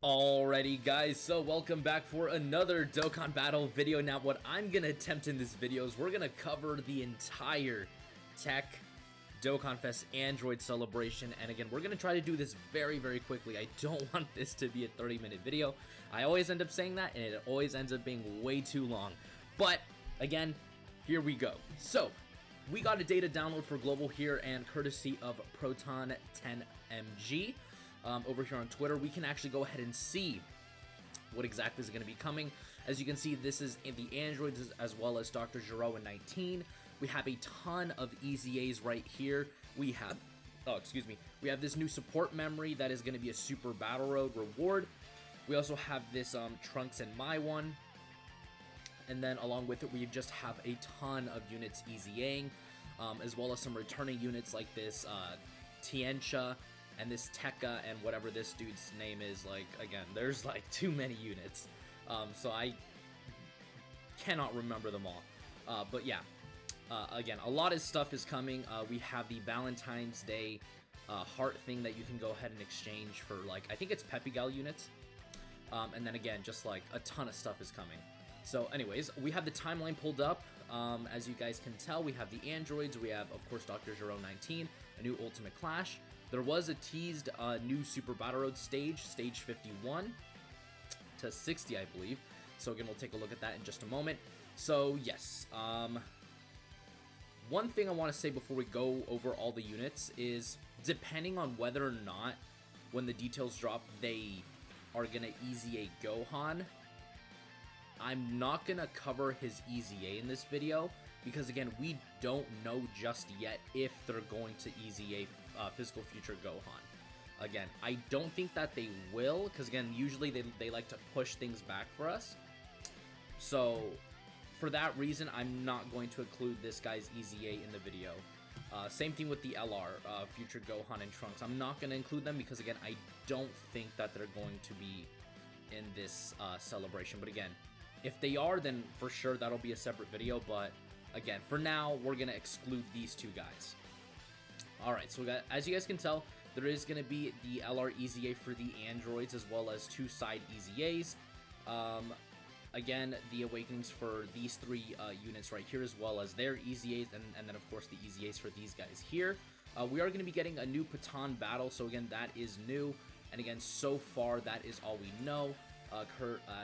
Alrighty guys, so welcome back for another Dokkan Battle video. Now what I'm going to attempt in this video is we're going to cover the entire Tech Dokkan Fest Android celebration, and again, we're going to try to do this very quickly. I don't want this to be a 30-minute video. I always end up saying that, and it always ends up being way too long. But again, here we go. So, we got a data download for global here, and courtesy of Proton 10MG. Over here on Twitter, we can actually go ahead and see what exactly is going to be coming. As you can see, this is in the Androids as well as Dr. Giro in 19. We have a ton of EZAs right here. We have, we have this new support memory that is going to be a Super Battle Road reward. We also have this Trunks and My one. And then along with it, we just have a ton of units EZAing, as well as some returning units like this Tiencha, and this Tekka, and whatever this dude's name is. Like, again, there's like too many units, so I cannot remember them all. But yeah, again, a lot of stuff is coming. We have the Valentine's Day heart thing that you can go ahead and exchange for, like, I think it's Pepigal units. And then again, just like a ton of stuff is coming. So anyways, we have the timeline pulled up. As you guys can tell, we have the Androids. We have, of course, Dr. Giro 19, a new Ultimate Clash. There was a teased new Super Battle Road stage 51 to 60, I believe. So again, we'll take a look at that in just a moment. So yes, one thing I want to say before we go over all the units is, depending on whether or not when the details drop they are going to EZA Gohan, I'm not going to cover his EZA in this video, because again, we don't know just yet if they're going to EZA Physical Future Gohan. Again, I don't think that they will, because again, usually they like to push things back for us. So for that reason, I'm not going to include this guy's EZA in the video. Same thing with the LR, Future Gohan and Trunks. I'm not going to include them because again, I don't think that they're going to be in this celebration. But again, if they are, then for sure that'll be a separate video. But again, for now, we're going to exclude these two guys. Alright, so as you guys can tell, there is going to be the LR EZA for the Androids, as well as two side EZAs. Again, the Awakenings for these three units right here, as well as their EZAs, and then of course the EZAs for these guys here. We are going to be getting a new Patan battle, so again, that is new. And again, so far, that is all we know.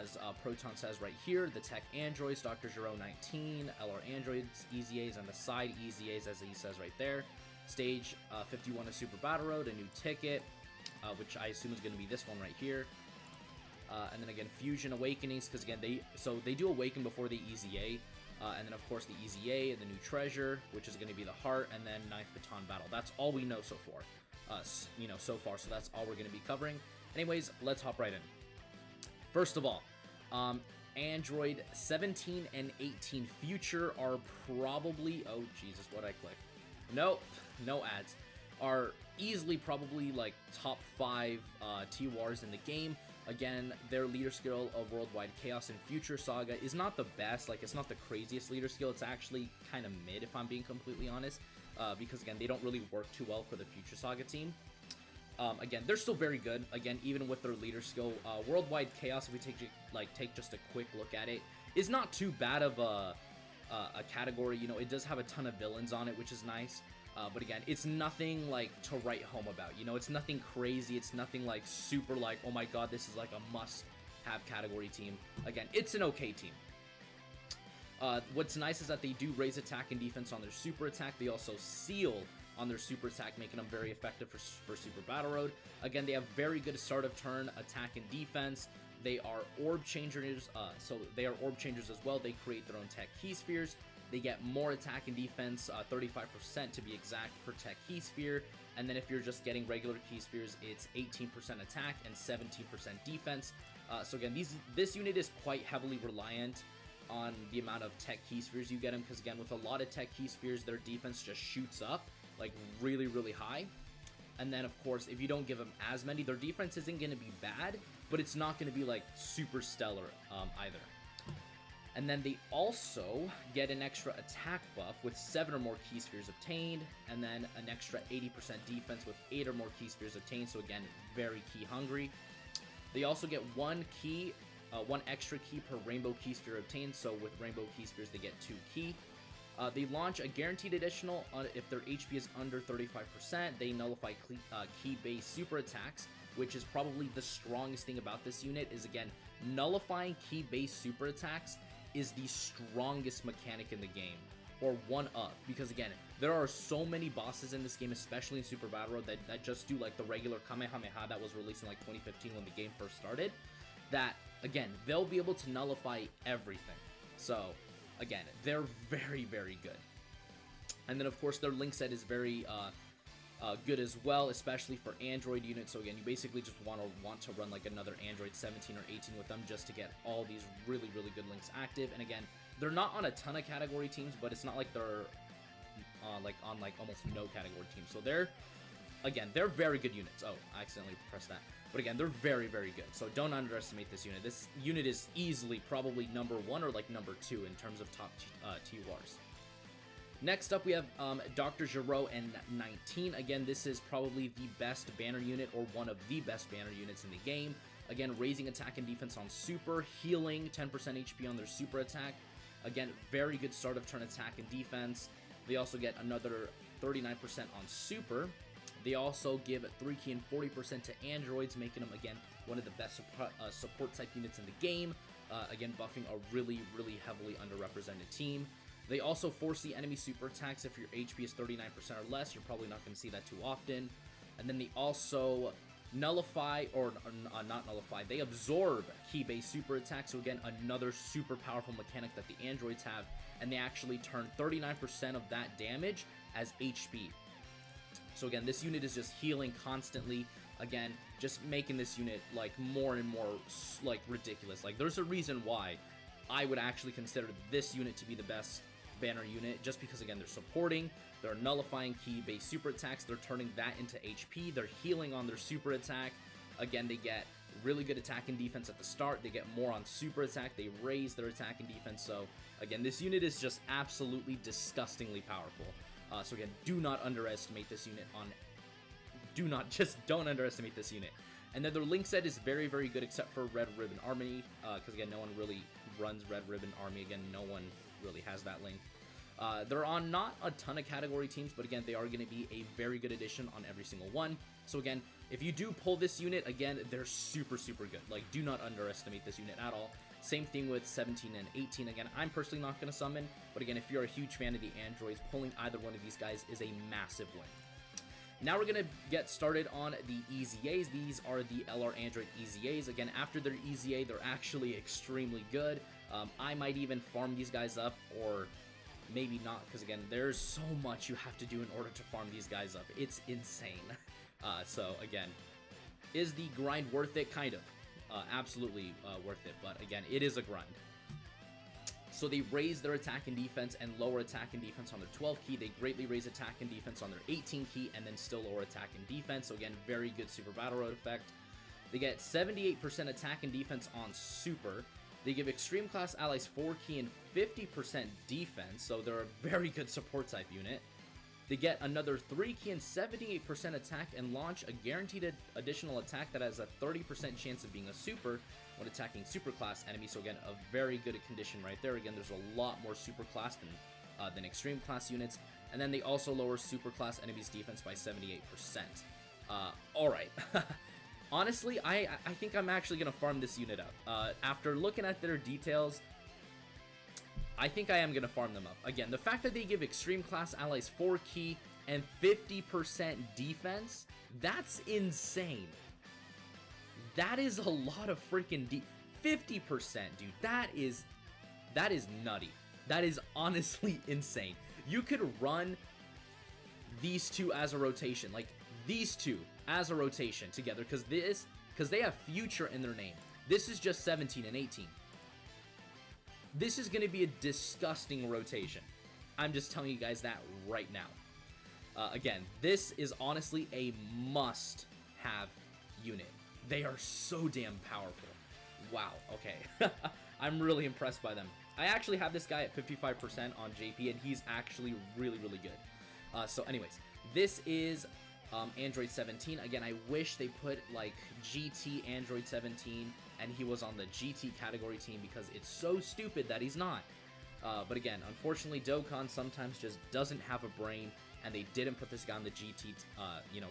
As Proton says right here, the Tech Androids, Dr. Giro 19, LR Androids, EZAs, and the side EZAs, as he says right there. Stage 51 of Super Battle Road, a new ticket, which I assume is going to be this one right here. And then again, Fusion Awakenings, because again, they do awaken before the EZA. And then of course the EZA, the new treasure, which is going to be the heart, and then 9th Baton Battle. That's all we know so far. So far, so that's all we're going to be covering. Anyways, let's hop right in. First of all, Android 17 and 18 Future are probably, oh Jesus, what'd I click? Nope, no ads. Are easily probably like top 5 T-Wars in the game. Again, their leader skill of Worldwide Chaos and Future Saga is not the best. Like, it's not the craziest leader skill. It's actually kind of mid, if I'm being completely honest. Because again, they don't really work too well for the Future Saga team. Again, they're still very good. Again, even with their leader skill, Worldwide Chaos, if we take just a quick look at it, is not too bad of a category. You know, it does have a ton of villains on it, which is nice. But again, it's nothing like to write home about. You know, it's nothing crazy. It's nothing like super like, oh my god, this is like a must-have category team. Again, it's an okay team. What's nice is that they do raise attack and defense on their super attack. They also seal on their super attack, making them very effective for Super Battle Road. Again, they have very good start of turn attack and defense. They are orb changers, so they are orb changers as well. They create their own tech key spheres. They get more attack and defense, 35% to be exact per tech key sphere. And then if you're just getting regular key spheres, it's 18% attack and 17% defense. So again, this unit is quite heavily reliant on the amount of tech key spheres you get them, because again, with a lot of tech key spheres, their defense just shoots up like really high. And then of course, if you don't give them as many, their defense isn't going to be bad, but it's not going to be like super stellar either. And then they also get an extra attack buff with 7 or more key spheres obtained, and then an extra 80% defense with 8 or more key spheres obtained, so again, very key hungry. They also get one key, one extra key per rainbow key sphere obtained. So with rainbow key spheres, they get 2 key. They launch a guaranteed additional if their HP is under 35%. They nullify key-based super attacks, which is probably the strongest thing about this unit. Is again, nullifying key-based super attacks is the strongest mechanic in the game, or one of, because again, there are so many bosses in this game, especially in Super Battle Road, that just do like the regular Kamehameha that was released in like 2015 when the game first started, that again, they'll be able to nullify everything. So again, they're very, very good. And then of course their link set is very good as well, especially for Android units. So again, you basically just want to run like another Android 17 or 18 with them just to get all these really, really good links active. And again, they're not on a ton of category teams, but it's not like they're like on like almost no category teams. So they're very good units. Oh, I accidentally pressed that. But again, they're very, very good. So don't underestimate this unit. This unit is easily probably number 1 or like number 2 in terms of top TURs. Next up, we have Dr. Gero and 19. Again, this is probably the best banner unit, or one of the best banner units in the game. Again, raising attack and defense on super, healing 10% HP on their super attack. Again, very good start of turn attack and defense. They also get another 39% on super. They also give 3 key and 40% to androids, making them, again, one of the best support type units in the game. Again, buffing a really, really heavily underrepresented team. They also force the enemy super attacks. If your HP is 39% or less, you're probably not going to see that too often. And then they also nullify, or not nullify, they absorb key-based super attacks. So again, another super powerful mechanic that the androids have. And they actually turn 39% of that damage as HP. So again, this unit is just healing constantly. Again, just making this unit like more and more like ridiculous. Like there's a reason why I would actually consider this unit to be the best banner unit, just because again, they're supporting, they're nullifying key-based super attacks, they're turning that into HP, they're healing on their super attack. Again, they get really good attack and defense at the start, they get more on super attack, they raise their attack and defense. So again, this unit is just absolutely disgustingly powerful. So again, do not underestimate this unit don't underestimate this unit. And then their link set is very, very good, except for Red Ribbon Army, because again, no one really runs Red Ribbon Army. Again, no one really has that link. They're on not a ton of category teams, but again, they are going to be a very good addition on every single one. So again, if you do pull this unit, again, they're super, super good. Like, do not underestimate this unit at all. Same thing with 17 and 18. Again, I'm personally not going to summon, but again, if you're a huge fan of the androids, pulling either one of these guys is a massive win. Now we're going to get started on the EZAs. These are the LR Android EZAs. Again, after their EZA, they're actually extremely good. I might even farm these guys up, or maybe not, because again, there's so much you have to do in order to farm these guys up. It's insane. So again, is the grind worth it? Kind of. Absolutely worth it, but again, it is a grind. So they raise their attack and defense and lower attack and defense on their 12 key. They greatly raise attack and defense on their 18 key, and then still lower attack and defense. So again, very good Super Battle Road effect. They get 78% attack and defense on super. They give extreme class allies 4 key and 50% defense, so they're a very good support type unit. They get another 3 key and 78% attack and launch a guaranteed additional attack that has a 30% chance of being a super when attacking super class enemies. So again, a very good condition right there. Again, there's a lot more super class than extreme class units. And then they also lower super class enemies defense by 78%. Alright. Honestly, I think I'm actually going to farm this unit up. After looking at their details, I think I am going to farm them up. Again, the fact that they give extreme class allies 4 key and 50% defense, that's insane. That is a lot of freaking 50%, dude. That is nutty. That is honestly insane. You could run these two as a rotation, like these two as a rotation together, because they have future in their name. This is just 17 and 18. This is going to be a disgusting rotation. I'm just telling you guys that right now. Again, this is honestly a must-have unit. They are so damn powerful. Wow, okay. I'm really impressed by them. I actually have this guy at 55% on JP, and he's actually really, really good. So anyways, this is Android 17. Again, I wish they put like GT Android 17 and he was on the GT category team because it's so stupid that he's not. But again, unfortunately, Dokkan sometimes just doesn't have a brain, and they didn't put this guy on the GT,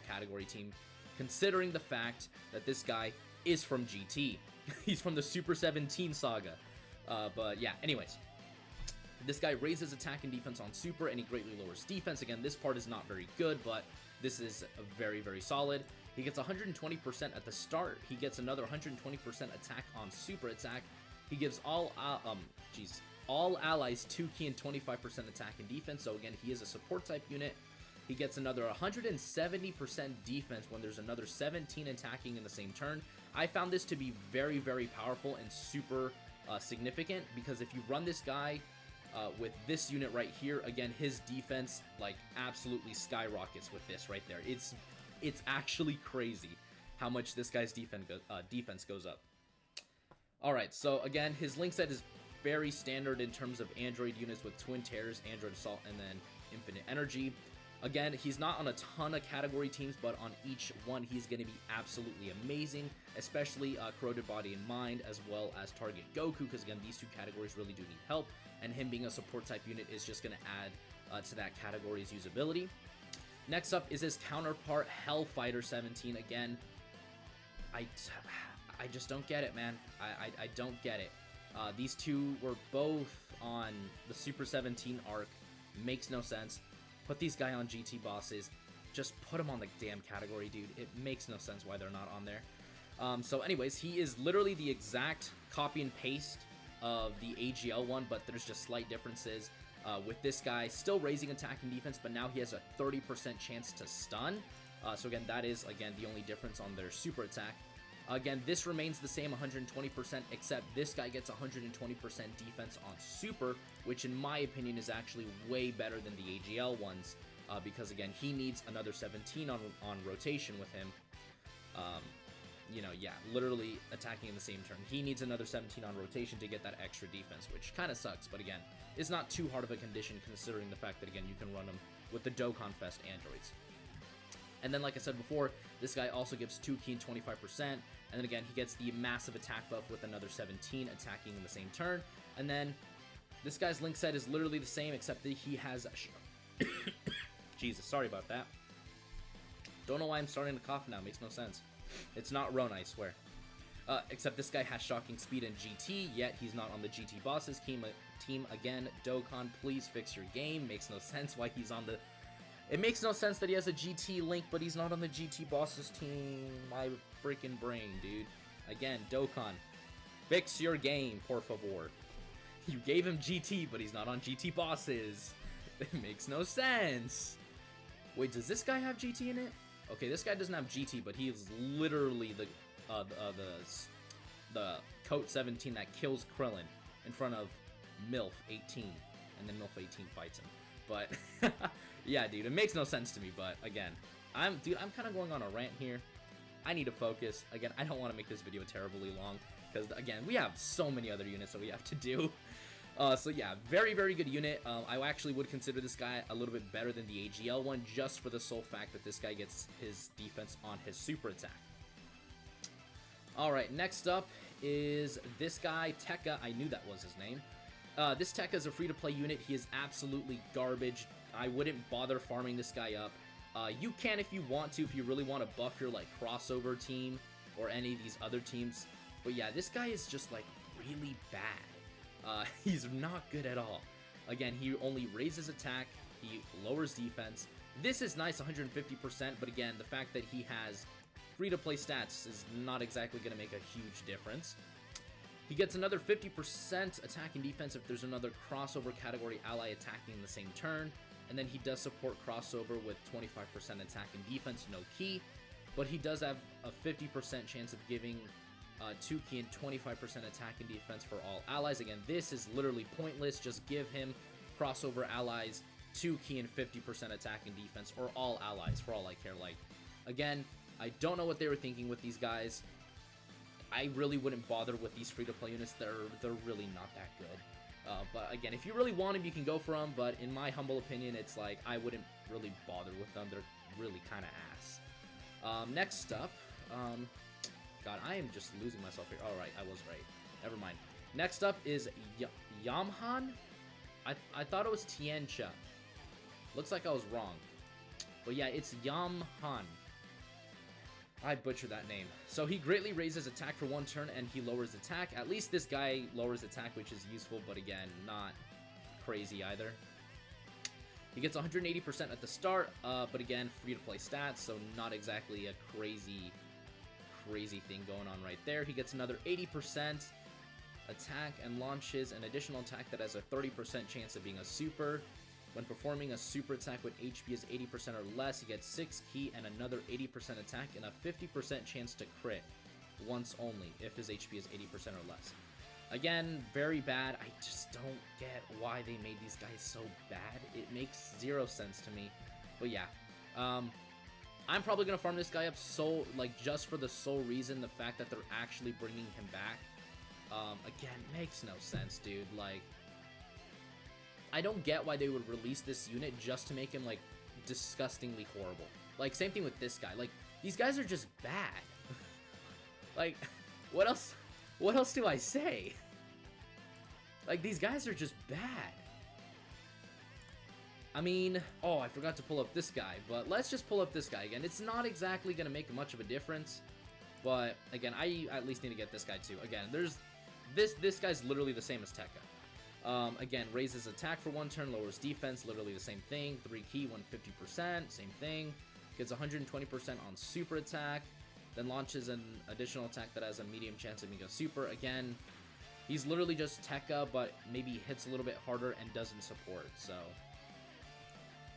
category team, considering the fact that this guy is from GT. He's from the Super 17 saga. But yeah, anyways. This guy raises attack and defense on Super, and he greatly lowers defense. Again, this part is not very good, but this is very, very solid. He gets 120% at the start. He gets another 120% attack on Super attack. He gives all allies 2 key and 25% attack and defense. So again, he is a support type unit. He gets another 170% defense when there's another 17 attacking in the same turn. I found this to be very, very powerful and super significant, because if you run this guy with this unit right here, again, his defense like absolutely skyrockets with this right there. It's actually crazy how much this guy's defense goes up. Alright, so again, his link set is very standard in terms of Android units with Twin Terrors, Android Assault, and then Infinite Energy. Again, he's not on a ton of category teams, but on each one, he's going to be absolutely amazing, especially Corroded Body and Mind, as well as Target Goku, because again, these two categories really do need help, and him being a support type unit is just going to add to that category's usability. Next up is his counterpart, Hellfighter 17. Again, I just don't get it, man. I don't get it. These two were both on the Super 17 arc. Makes no sense. Put these guys on GT bosses. Just put them on the damn category, dude. It makes no sense why they're not on there. So anyways, he is literally the exact copy and paste of the AGL one, but there's just slight differences. With this guy still raising attack and defense, but now he has a 30% chance to stun. So again, that is, again, the only difference on their super attack. Again, this remains the same 120%, except this guy gets 120% defense on super, which in my opinion is actually way better than the AGL ones, because again, he needs another 17 on rotation with him. Yeah, literally attacking in the same turn. He needs another 17 on rotation to get that extra defense, which kind of sucks, but again, it's not too hard of a condition considering the fact that, again, you can run them with the Dokkan Fest androids. And then, like I said before, this guy also gives 2 key and 25%, and then again, he gets the massive attack buff with another 17 attacking in the same turn. And then, this guy's link set is literally the same, except that he has... Jesus, sorry about that. Don't know why I'm starting to cough now, makes no sense. It's not Rona, I swear. Except this guy has shocking speed and GT, yet he's not on the GT bosses team again. Dokkan, please fix your game. Makes no sense why he's on the... It makes no sense that he has a GT link, but he's not on the GT bosses team. My freaking brain, dude. Again, Dokkan, fix your game, por favor. You gave him GT, but he's not on GT bosses. It makes no sense. Wait, does this guy have GT in it? Okay, this guy doesn't have GT, but he is literally the Coat 17 that kills Krillin in front of MILF 18, and then MILF 18 fights him. But yeah, dude, it makes no sense to me. But again, I'm kind of going on a rant here. I need to focus. Again, I don't want to make this video terribly long because again, we have so many other units that we have to do. So yeah, very, very good unit. I actually would consider this guy a little bit better than the AGL one, just for the sole fact that this guy gets his defense on his super attack. Alright, next up is this guy, Tekka. I knew that was his name. This Tekka is a free-to-play unit. He is absolutely garbage. I wouldn't bother farming this guy up. You can if you want to, if you really want to buff your like crossover team or any of these other teams. But yeah, this guy is just like really bad. He's not good at all. Again, he only raises attack, he lowers defense. This is nice, 150%, but again, the fact that he has free-to-play stats is not exactly going to make a huge difference. He gets another 50% attack and defense if there's another crossover category ally attacking in the same turn, and then he does support crossover with 25% attack and defense, no key, but he does have a 50% chance of giving 2 key and 25% attack and defense for all allies. Again, this is literally pointless. Just give him crossover allies, 2 key and 50% attack and defense, or all allies for all I care. Like, again, I don't know what they were thinking with these guys. I really wouldn't bother with these free-to-play units. They're really not that good. But again, if you really want him, you can go for him. But in my humble opinion, it's like I wouldn't really bother with them. They're really kind of ass. Next up, God, I am just losing myself here. All right, I was right. Never mind. Next up is Yamhan. I thought it was Tiancha. Looks like I was wrong. But yeah, it's Yamhan. I butchered that name. So he greatly raises attack for 1 turn and he lowers attack. At least this guy lowers attack, which is useful, but again, not crazy either. He gets 180% at the start, but again, free to play stats, so not exactly a crazy thing going on right there. He gets another 80% attack and launches an additional attack that has a 30% chance of being a super. When performing a super attack when HP is 80% or less, he gets 6 ki and another 80% attack and a 50% chance to crit once only if his HP is 80% or less. Again, very bad. I just don't get why they made these guys so bad. It makes 0 sense to me. But yeah, I'm probably gonna farm this guy up just for the sole reason, the fact that they're actually bringing him back. Again, makes no sense, dude. Like, I don't get why they would release this unit just to make him, like, disgustingly horrible. Like, same thing with this guy. Like, these guys are just bad. Like, what else do I say? Like, these guys are just bad. I mean, oh, I forgot to pull up this guy, but let's just pull up this guy again. It's not exactly going to make much of a difference, but again, I at least need to get this guy too. Again, there's this guy's literally the same as Tekka. Again, raises attack for 1 turn, lowers defense, literally the same thing. 3 ki, 150%, same thing. Gets 120% on super attack, then launches an additional attack that has a medium chance of being a super. Again, he's literally just Tekka, but maybe hits a little bit harder and doesn't support. So,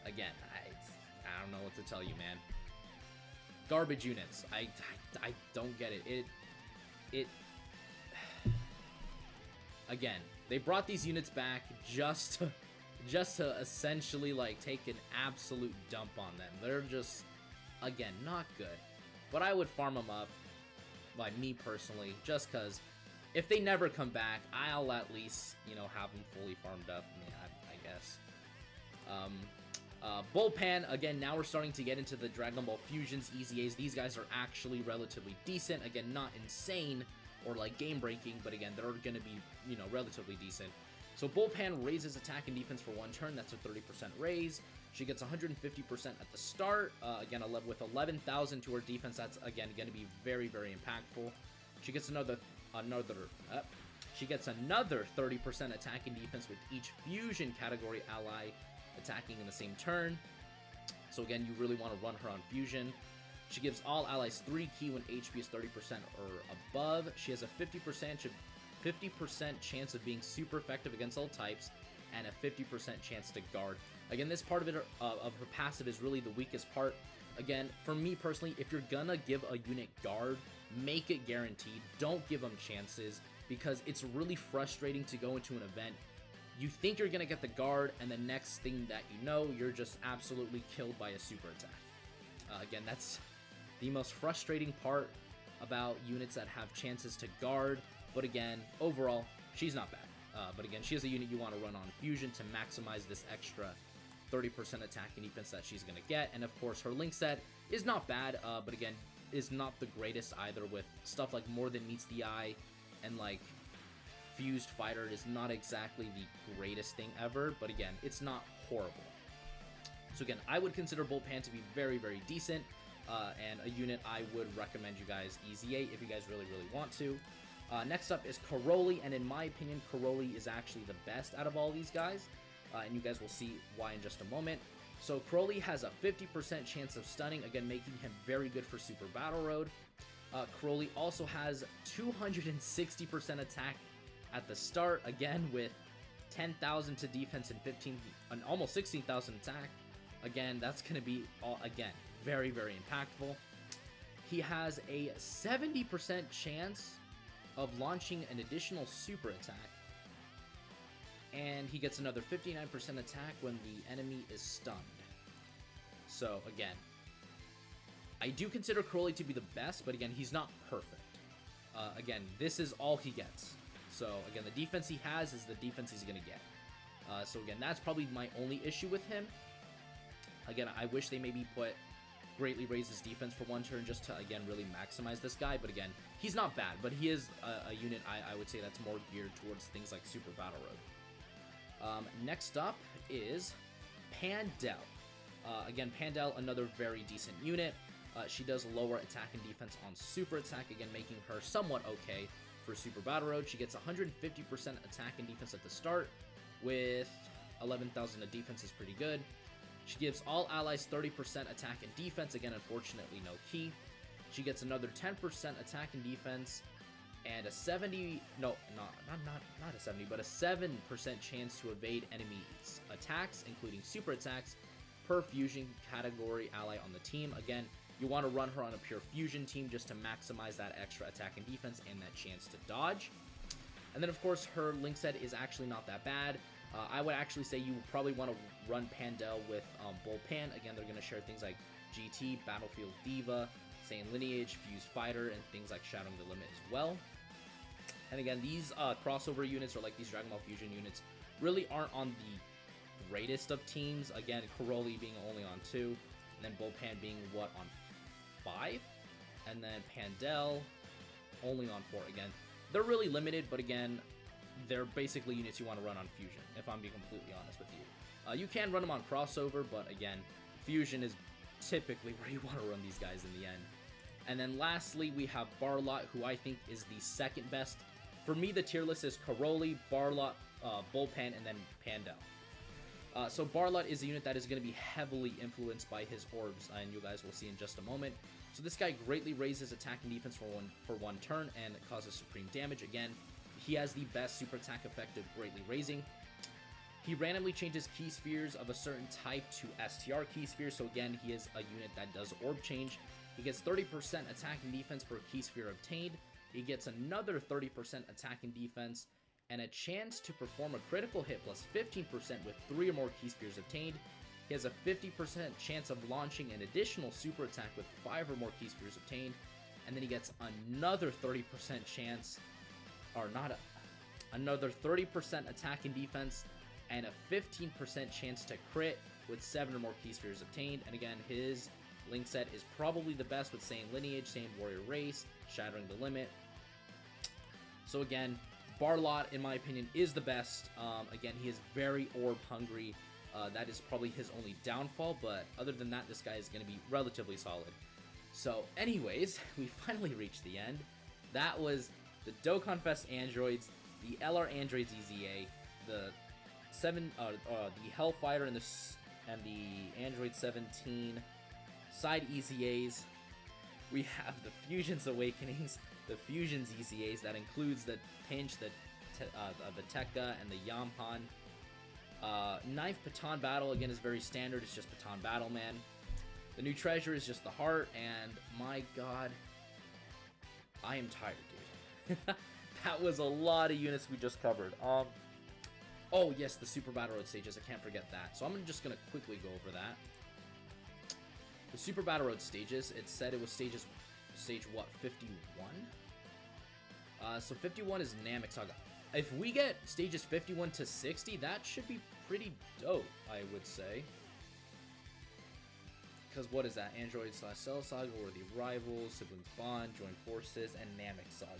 again, I don't know what to tell you, man. Garbage units. I don't get it. It again, they brought these units back just to essentially, like, take an absolute dump on them. They're just, again, not good. But I would farm them up, like, me personally, just because if they never come back, I'll at least, you know, have them fully farmed up. I guess. Bullpan, again, now we're starting to get into the Dragon Ball Fusions, EZAs. These guys are actually relatively decent. Again, not insane or like game-breaking, but again, they're going to be, you know, relatively decent. So Bullpan raises attack and defense for 1 turn. That's a 30% raise. She gets 150% at the start. Again, with 11,000 to her defense, that's, again, going to be very, very impactful. She gets another 30% attack and defense with each fusion category ally attacking in the same turn. So again, you really want to run her on fusion. She gives all allies 3 ki when HP is 30% or above. She has a 50% chance of being super effective against all types and a 50% chance to guard. Again, this part of it of her passive is really the weakest part. Again, for me personally, if you're gonna give a unit guard, make it guaranteed. Don't give them chances, because it's really frustrating to go into an event. You think you're gonna get the guard, and the next thing that you know, you're just absolutely killed by a super attack. Again, that's the most frustrating part about units that have chances to guard. But again, overall, she's not bad. But again, she is a unit you want to run on fusion to maximize this extra 30% attack and defense that she's going to get. And of course, her link set is not bad, but again, is not the greatest either, with stuff like More Than Meets the Eye and like Fused Fighter. It is not exactly the greatest thing ever, but again, it's not horrible. So again, I would consider Bullpan to be very, very decent, and a unit I would recommend you guys EZA if you guys really, really want to. Next up is Karoli, and in my opinion, Karoli is actually the best out of all these guys, and you guys will see why in just a moment. So Karoli has a 50% chance of stunning, again making him very good for Super Battle Road. Karoli also has 260% attack at the start, again with 10,000 to defense and almost 16,000 attack. Again, that's going to be, again, very, very impactful. He has a 70% chance of launching an additional super attack, and he gets another 59% attack when the enemy is stunned. So again, I do consider Crowley to be the best, but again, he's not perfect. Again, this is all he gets. So again, the defense he has is the defense he's gonna get. So again, that's probably my only issue with him. Again, I wish they maybe greatly raise his defense for one turn just to, again, really maximize this guy. But again, he's not bad, but he is a unit I would say that's more geared towards things like Super Battle Road. Next up is Pandel. Again, Pandel, another very decent unit. She does lower attack and defense on super attack, again, making her somewhat okay for Super Battle Road. She gets 150% attack and defense at the start, with 11,000 of defense is pretty good. She gives all allies 30% attack and defense, again, unfortunately no key. She gets another 10% attack and defense, and a 70, no, not a 70, but a 7% chance to evade enemies' attacks, including super attacks, per fusion category ally on the team. Again, you want to run her on a pure fusion team just to maximize that extra attack and defense and that chance to dodge. And then, of course, her link set is actually not that bad. I would actually say you probably want to run Pandel with Bullpan. Again, they're going to share things like GT, Battlefield Diva, Saiyan Lineage, Fuse Fighter, and things like Shadowing the Limit as well. And again, these crossover units, or like these Dragon Ball Fusion units, really aren't on the greatest of teams. Again, Karoli being only on 2, and then Bullpan being, what, on 5? And then Pandel only on 4. Again, they're really limited, but again, they're basically units you want to run on Fusion, if I'm being completely honest with you. You can run them on crossover, but again, Fusion is typically where you want to run these guys in the end. And then lastly, we have Barlot, who I think is the second best. For me, the tier list is Karoli, Barlot, Bullpan, and then Pandel. So Barlot is a unit that is going to be heavily influenced by his orbs, and you guys will see in just a moment. So this guy greatly raises attack and defense for one turn and causes supreme damage. Again, he has the best super attack effect of greatly raising. He randomly changes key spheres of a certain type to STR key spheres. So again, he is a unit that does orb change. He gets 30% attack and defense per key sphere obtained. He gets another 30% attack and defense and a chance to perform a critical hit plus 15% with 3 or more key spheres obtained. He has a 50% chance of launching an additional super attack with 5 or more key spheres obtained. And then he gets another 30% chance, or not, another 30% attack and defense and a 15% chance to crit with 7 or more key spheres obtained. And again, his link set is probably the best with Saiyan Lineage, Saiyan Warrior Race, Shattering the Limit. So again, Barlot, in my opinion, is the best. Again, he is very orb hungry. That is probably his only downfall, but other than that, this guy is going to be relatively solid. So anyways, we finally reached the end. That was the Dokkan Fest androids, the LR Androids EZA, the Hellfighter and the Android 17 side EZAs. We have the Fusions Awakenings, the Fusions EZAs, that includes the Pinch, the Tekka, and the Yamhan. Ninth Baton Battle, again, is very standard. It's just Baton Battle, man. The new treasure is just the heart, and my god, I am tired, dude. That was a lot of units we just covered. Oh yes, the Super Battle Road stages, I can't forget that. So I'm just gonna quickly go over that. The Super Battle Road stages, it said it was stage what, 51? So 51 is Namek Saga. If we get stages 51 to 60, that should be pretty dope, I would say. Because what is that? Android / Cell Saga, or the Rivals, Siblings Bond, Join Forces, and Namek Saga.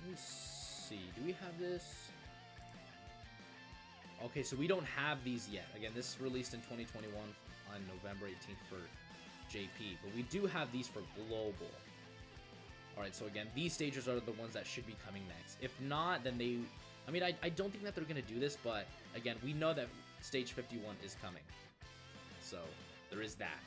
Let me see. Do we have this? Okay, so we don't have these yet. Again, this is released in 2021 on November 18th for JP, but we do have these for global. Alright, so again, these stages are the ones that should be coming next. If not, then they... I mean, I don't think that they're going to do this, but again, we know that stage 51 is coming. So, there is that.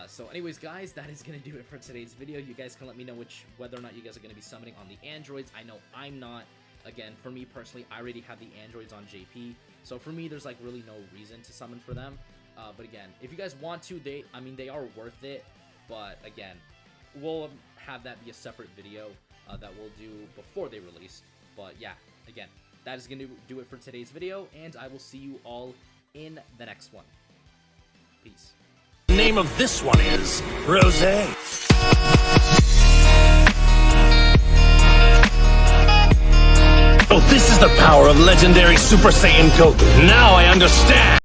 So anyways, guys, that is going to do it for today's video. You guys can let me know whether or not you guys are going to be summoning on the androids. I know I'm not. Again, for me personally, I already have the androids on JP. So for me, there's like really no reason to summon for them. But again, if you guys want to, they are worth it. But again, we'll have that be a separate video that we'll do before they release. But yeah, again, that is going to do it for today's video, and I will see you all in the next one. Peace. name of this one is Rosé. Oh, this is the power of legendary Super Saiyan Goku. Now I understand.